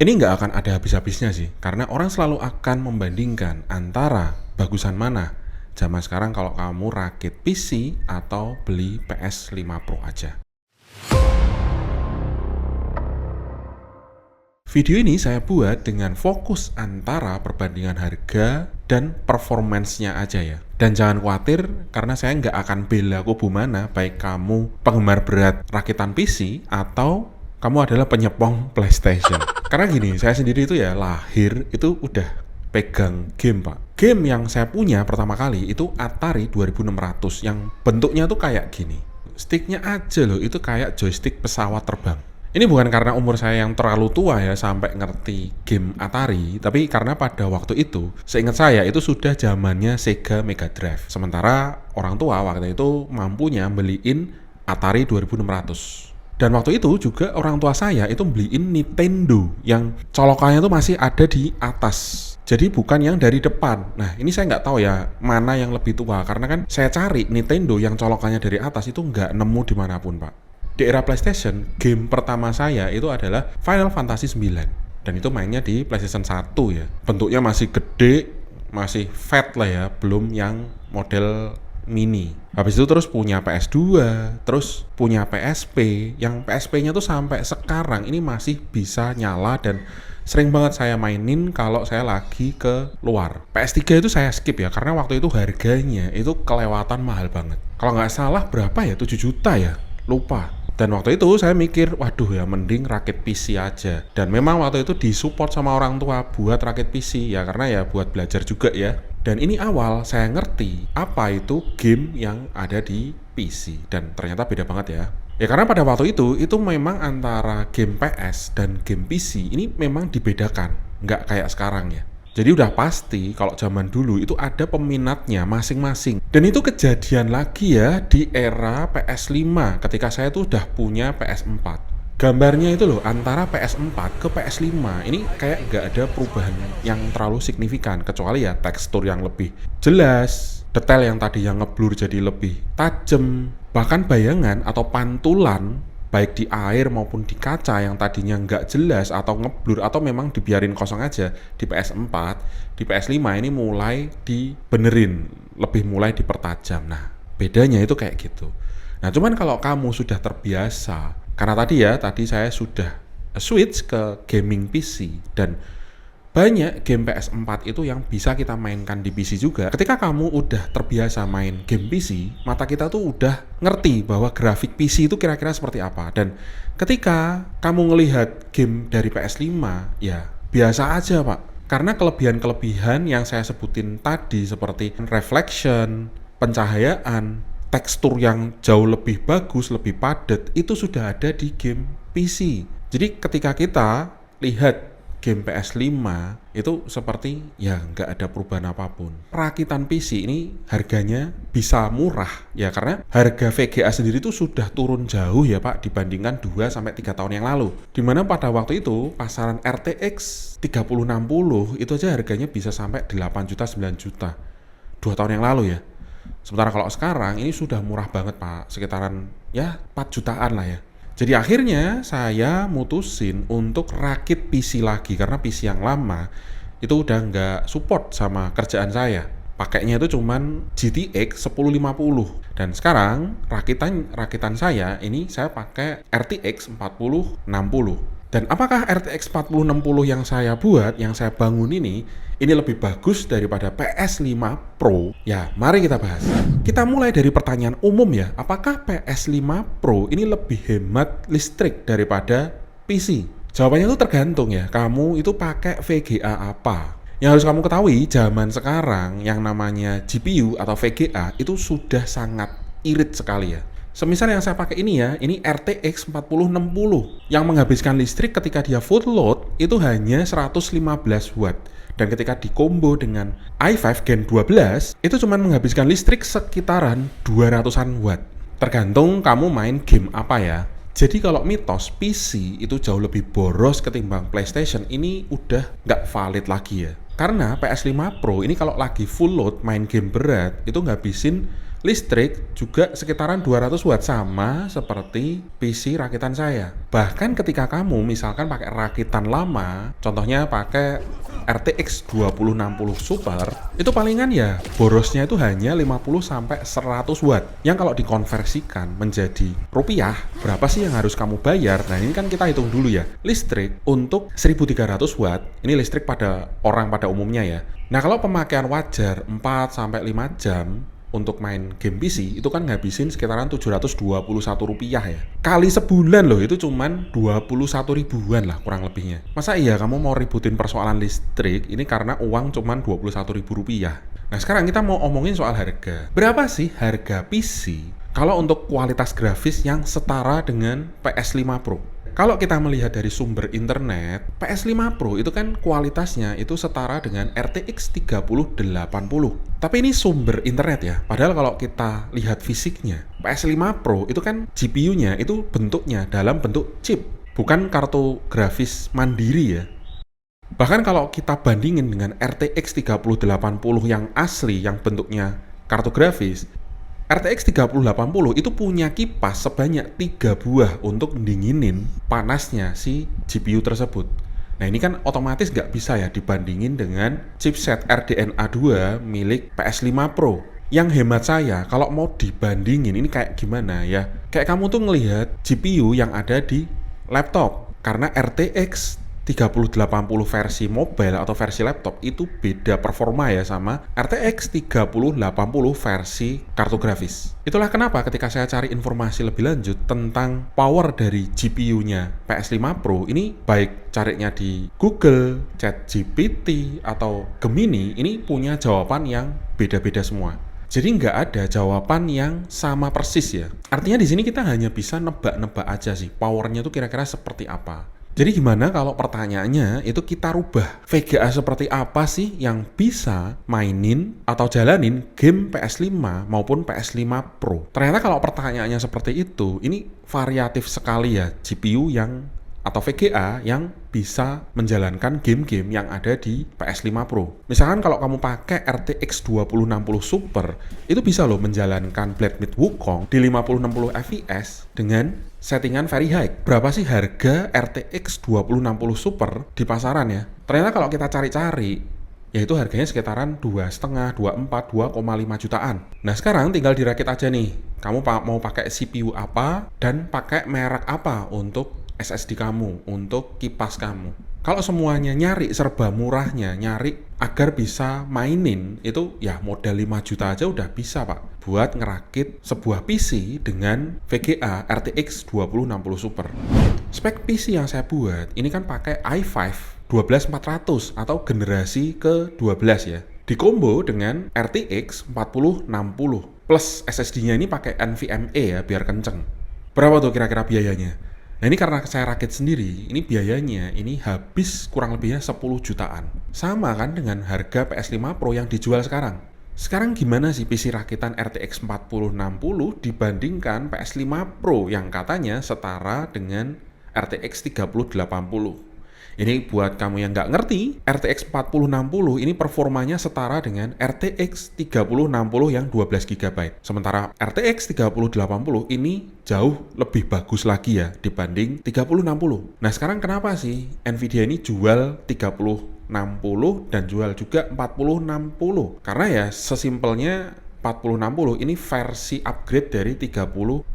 Ini nggak akan ada habis-habisnya sih, karena orang selalu akan membandingkan antara bagusan mana zaman sekarang kalau kamu rakit PC atau beli PS5 Pro aja. Video ini saya buat dengan fokus antara perbandingan harga dan performance-nya aja ya. Dan jangan khawatir karena saya nggak akan bela kubu mana, baik kamu penggemar berat rakitan PC atau kamu adalah penyepong PlayStation. Karena gini, saya sendiri itu ya lahir itu udah pegang game pak. Game yang saya punya pertama kali itu Atari 2600 yang bentuknya tuh kayak gini. Sticknya aja loh itu kayak joystick pesawat terbang. Ini bukan karena umur saya yang terlalu tua ya sampai ngerti game Atari, tapi karena pada waktu itu, seingat saya itu sudah zamannya Sega Mega Drive. Sementara orang tua waktu itu mampunya beliin Atari 2600. Dan waktu itu juga orang tua saya itu beliin Nintendo yang colokannya itu masih ada di atas. Jadi bukan yang dari depan. Nah ini saya nggak tahu ya mana yang lebih tua, karena kan saya cari Nintendo yang colokannya dari atas itu nggak nemu dimanapun pak. Di era PlayStation, game pertama saya itu adalah Final Fantasy 9. Dan itu mainnya di PlayStation 1 ya. Bentuknya masih gede, masih fat lah ya, belum yang model mini. Habis itu terus punya PS2, terus punya PSP. Yang PSP-nya tuh sampai sekarang ini masih bisa nyala dan sering banget saya mainin kalau saya lagi ke luar. PS3 itu saya skip ya, karena waktu itu harganya itu kelewatan mahal banget. Kalau nggak salah berapa ya, 7 juta ya? Lupa. Dan waktu itu saya mikir, waduh ya mending rakit PC aja. Dan memang waktu itu disupport sama orang tua buat rakit PC ya, karena ya buat belajar juga ya. Dan ini awal saya ngerti apa itu game yang ada di PC. Dan ternyata beda banget ya. Ya karena pada waktu itu memang antara game PS dan game PC ini memang dibedakan. Nggak kayak sekarang ya. Jadi udah pasti kalau zaman dulu itu ada peminatnya masing-masing. Dan itu kejadian lagi ya di era PS5 ketika saya tuh udah punya PS4. Gambarnya itu loh antara PS4 ke PS5 ini kayak gak ada perubahan yang terlalu signifikan, kecuali ya tekstur yang lebih jelas, detail yang tadi yang ngeblur jadi lebih tajam, bahkan bayangan atau pantulan baik di air maupun di kaca yang tadinya nggak jelas atau ngeblur atau memang dibiarin kosong aja di PS4, di PS5 ini mulai dibenerin, lebih mulai dipertajam. Nah, bedanya itu kayak gitu. Nah, cuman kalau kamu sudah terbiasa, karena tadi saya sudah switch ke gaming PC dan banyak game PS4 itu yang bisa kita mainkan di PC juga. Ketika kamu udah terbiasa main game PC, mata kita tuh udah ngerti bahwa grafik PC itu kira-kira seperti apa. Dan ketika kamu ngelihat game dari PS5, ya biasa aja pak. Karena kelebihan-kelebihan yang saya sebutin tadi seperti reflection, pencahayaan, tekstur yang jauh lebih bagus, lebih padat, itu sudah ada di game PC. Jadi ketika kita lihat game PS5 itu seperti ya nggak ada perubahan apapun. Rakitan PC ini harganya bisa murah ya karena harga VGA sendiri itu sudah turun jauh ya Pak dibandingkan 2-3 tahun yang lalu. Dimana pada waktu itu pasaran RTX 3060 itu aja harganya bisa sampai 8 juta 9 juta 2 tahun yang lalu ya. Sementara kalau sekarang ini sudah murah banget Pak, sekitaran ya 4 jutaan lah ya. Jadi akhirnya saya mutusin untuk rakit PC lagi karena PC yang lama itu udah nggak support sama kerjaan saya. Pakainya itu cuman GTX 1050 dan sekarang rakitan saya ini saya pakai RTX 4060. Dan apakah RTX 4060 yang saya buat, yang saya bangun ini lebih bagus daripada PS5 Pro? Ya, mari kita bahas. Kita mulai dari pertanyaan umum ya, apakah PS5 Pro ini lebih hemat listrik daripada PC? Jawabannya itu tergantung ya, kamu itu pakai VGA apa. Yang harus kamu ketahui, zaman sekarang yang namanya GPU atau VGA itu sudah sangat irit sekali ya. Semisal yang saya pakai ini ya, ini RTX 4060 yang menghabiskan listrik ketika dia full load itu hanya 115 watt. Dan ketika dikombo dengan i5 Gen 12 itu cuma menghabiskan listrik sekitaran 200-an watt. Tergantung kamu main game apa ya. Jadi kalau mitos PC itu jauh lebih boros ketimbang PlayStation ini udah nggak valid lagi ya. Karena PS5 Pro ini kalau lagi full load main game berat itu ngabisin Listrik juga sekitaran 200 watt, sama seperti PC rakitan saya. Bahkan ketika kamu misalkan pakai rakitan lama, contohnya pakai RTX 2060 Super, itu palingan ya borosnya itu hanya 50 sampai 100 watt. Yang kalau dikonversikan menjadi rupiah, berapa sih yang harus kamu bayar? Nah, ini kan kita hitung dulu ya. Listrik untuk 1300 watt, ini listrik pada orang pada umumnya ya. Nah, kalau pemakaian wajar 4 sampai 5 jam untuk main game PC itu kan ngabisin sekitaran 721 rupiah ya. Kali sebulan loh, itu cuman 21 ribuan lah kurang lebihnya. Masa iya kamu mau ributin persoalan listrik ini karena uang cuman 21 ribu rupiah? Nah, sekarang kita mau omongin soal harga. Berapa sih harga PC kalau untuk kualitas grafis yang setara dengan PS5 Pro? Kalau kita melihat dari sumber internet, PS5 Pro itu kan kualitasnya itu setara dengan RTX 3080. Tapi ini sumber internet ya. Padahal kalau kita lihat fisiknya, PS5 Pro itu kan GPU-nya itu bentuknya dalam bentuk chip, bukan kartu grafis mandiri ya. Bahkan kalau kita bandingin dengan RTX 3080 yang asli, yang bentuknya kartu grafis, RTX 3080 itu punya kipas sebanyak 3 buah untuk dinginin panasnya si GPU tersebut. Nah, ini kan otomatis nggak bisa ya dibandingin dengan chipset RDNA 2 milik PS5 Pro. Yang hemat saya, kalau mau dibandingin ini kayak gimana ya? Kayak kamu tuh ngelihat GPU yang ada di laptop. Karena RTX 3080 versi mobile atau versi laptop itu beda performa ya sama RTX 3080 versi kartu grafis. Itulah kenapa ketika saya cari informasi lebih lanjut tentang power dari GPU-nya PS5 Pro, ini baik carinya di Google, ChatGPT, atau Gemini, ini punya jawaban yang beda-beda semua. Jadi nggak ada jawaban yang sama persis ya. Artinya di sini kita hanya bisa nebak-nebak aja sih, powernya tuh kira-kira seperti apa. Jadi gimana kalau pertanyaannya itu kita rubah, VGA seperti apa sih yang bisa mainin atau jalanin game PS5 maupun PS5 Pro? Ternyata kalau pertanyaannya seperti itu, ini variatif sekali ya GPU yang atau VGA yang bisa menjalankan game-game yang ada di PS5 Pro. Misalkan kalau kamu pakai RTX 2060 Super, itu bisa loh menjalankan Black Myth Wukong di 5060 fps dengan settingan very high. Berapa sih harga RTX 2060 Super di pasaran ya? Ternyata kalau kita cari-cari, yaitu harganya sekitaran 2,5, 24, 2,5 jutaan. Nah, sekarang tinggal dirakit aja nih. Kamu mau pakai CPU apa dan pakai merek apa untuk SSD kamu, untuk kipas kamu. Kalau semuanya nyari serba murahnya, nyari agar bisa mainin, itu ya modal 5 juta aja udah bisa Pak, buat ngerakit sebuah PC dengan VGA RTX 2060 Super. Spek PC yang saya buat, ini kan pakai i5 12400 atau generasi ke-12 ya. Dikombo dengan RTX 4060 plus SSD-nya ini pakai NVMe ya, biar kenceng. Berapa tuh kira-kira biayanya? Nah, ini karena saya rakit sendiri, ini biayanya ini habis kurang lebihnya 10 jutaan. Sama kan dengan harga PS5 Pro yang dijual sekarang. Sekarang gimana sih PC rakitan RTX 4060 dibandingkan PS5 Pro yang katanya setara dengan RTX 3080? Ini buat kamu yang nggak ngerti, RTX 4060 ini performanya setara dengan RTX 3060 yang 12 GB. Sementara RTX 3080 ini jauh lebih bagus lagi ya dibanding 3060. Nah, sekarang kenapa sih Nvidia ini jual 3060 dan jual juga 4060? Karena ya sesimpelnya 4060 ini versi upgrade dari 3060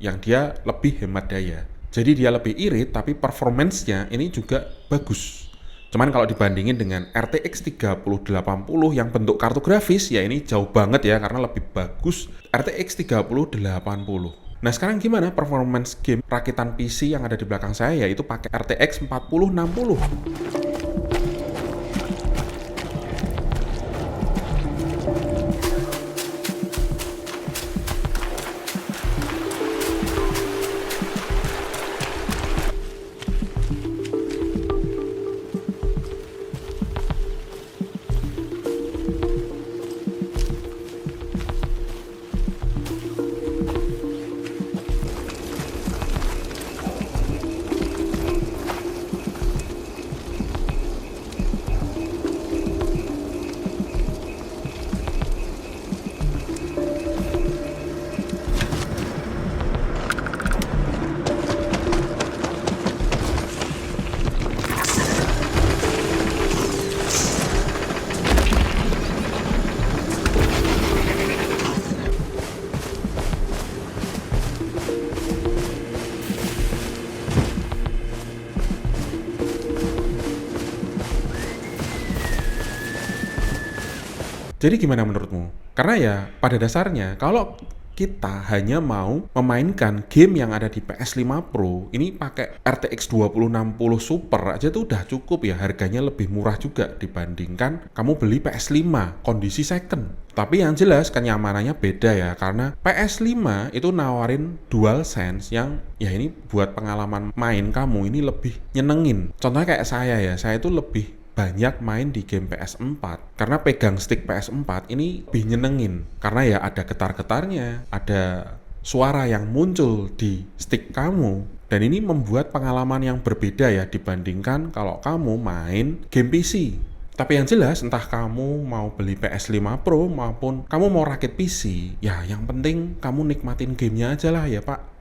yang dia lebih hemat daya. Jadi dia lebih irit, tapi performance-nya ini juga bagus. Cuman kalau dibandingin dengan RTX 3080 yang bentuk kartu grafis, ya ini jauh banget ya, karena lebih bagus RTX 3080. Nah, sekarang gimana performance game rakitan PC yang ada di belakang saya, yaitu pakai RTX 4060. Jadi gimana menurutmu? Karena ya pada dasarnya kalau kita hanya mau memainkan game yang ada di PS5 Pro, ini pakai RTX 2060 Super aja tuh udah cukup ya, harganya lebih murah juga dibandingkan kamu beli PS5 kondisi second. Tapi yang jelas kenyamanannya beda ya, karena PS5 itu nawarin DualSense yang ya ini buat pengalaman main kamu ini lebih nyenengin. Contohnya kayak saya itu lebih banyak main di game PS4 karena pegang stick PS4 ini lebih nyenengin karena ya ada getar-getarnya, ada suara yang muncul di stick kamu, dan ini membuat pengalaman yang berbeda ya dibandingkan kalau kamu main game PC. Tapi yang jelas entah kamu mau beli PS5 Pro maupun kamu mau rakit PC, ya yang penting kamu nikmatin gamenya aja lah ya Pak.